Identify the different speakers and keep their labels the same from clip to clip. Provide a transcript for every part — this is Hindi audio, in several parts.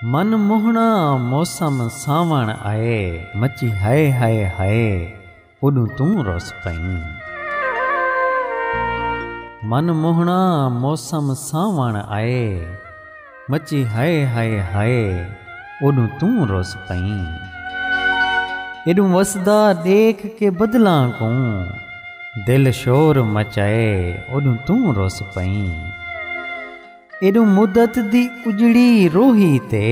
Speaker 1: मन मोहना मौसम सावण आए, मची हाय हाय हाय उडू तू रुस पई। मन मोहना मौसम सावण आए, मची हाय हाय हाय उडू तू रुस पई। एडू वसदा देख के बदला को, दिल शोर मचाए उडू तू रुस पई। एडू मुद्दत दी उजड़ी रोही ते,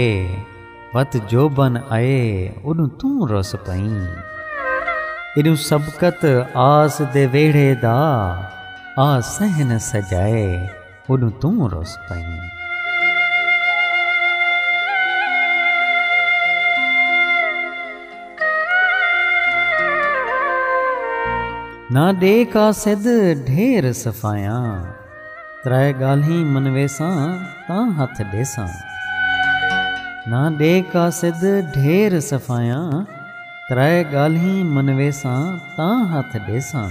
Speaker 1: वत जोबन आए उडू तू रुस पई। एडू सबकत आस दे वेड़े दा, आ सहन सजाए उडू तू रुस पई। ना दे का सिद ढेर सफाया, त्रै गाल्ही मनवेसा तां हथ देसा। ना दे का सिद ढेर सफाया, त्रै गाल्ही मनवेसा तां हथ देसा।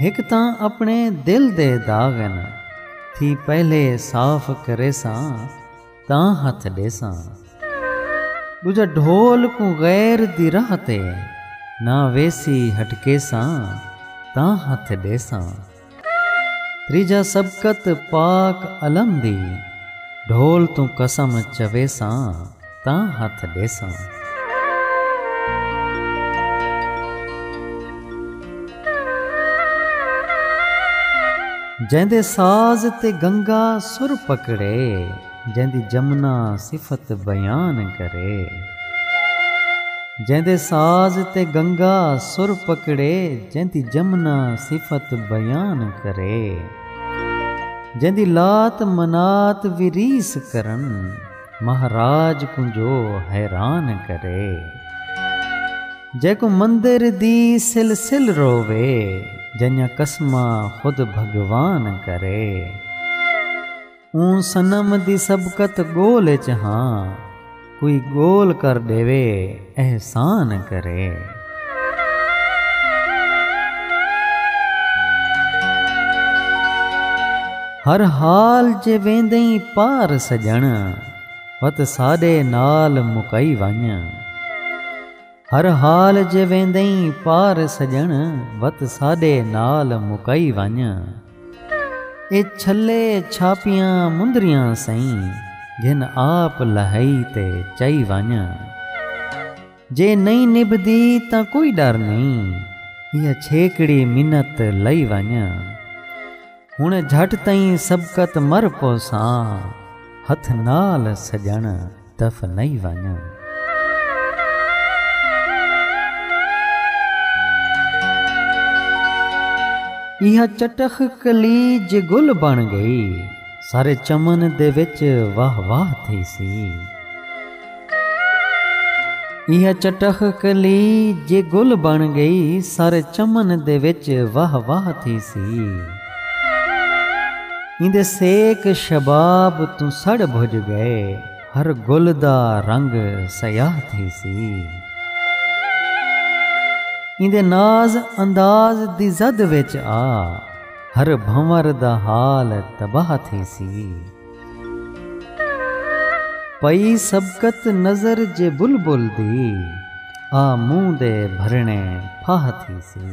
Speaker 1: हिक तां अपने दिल दे दागन, थी पहले साफ करेसा तां हथ देसा। दूजा ढोल को गैर दी राह ते, ना वेसी हटकेसा तां हथ देसा। त्रीजा सबकत पाक अलम दी, ढोल तू कसम चवेसा तां हथ देसा। जैंदे साज ते गंगा सुर पकड़े, जैंदी जमुना सिफत बयान करे। जैंदे साज ते गंगा सुर पकड़े, जैंदी जमुना सिफत बयान करे। जैंदी लात मनात विरीस करन, महाराज को जो हैरान करे। जैको मंदिर दी सिलसिल रोवे, जन्या कसमा खुद भगवान करे। ऊं सनम दी सबकत गोल जहां, कोई गोल कर देवे एहसान करे। हर हाल जे वेंदई पार सजण, वत साडे नाल मुकई वञ। हर हाल जे वेंदई पार सजण, वत साडे नाल मुकई वञ। ए छले छापियां मुंदरियां सई, घिन आप लहई ते चई वञ। जे नहीं निभदी तां कोई डर नहीं, इहा छेकड़ी मिन्नत लई वञ। हुण झट तई सबकत मर पोसा, हथ नाल सजण दफ नहीं वञ। इहा चटख कली जे गुल बन गई, सारे चमन दे विच वाह वाह थी सी। इहा चटख कली जे गुल बन गई, सारे चमन दे विच वाह वाह थी सी। इंदे सेक शबाब तू सड़ भुज गए, हर गुल दा रंग सयाह थी सी। इंदे नाज अंदाज दी जद विच आ, हर भंवर दा हाल तबाह थी सी। पई सबकत नजर जे बुलबुल दी, आ मुंह दे भरने फाह थी सी।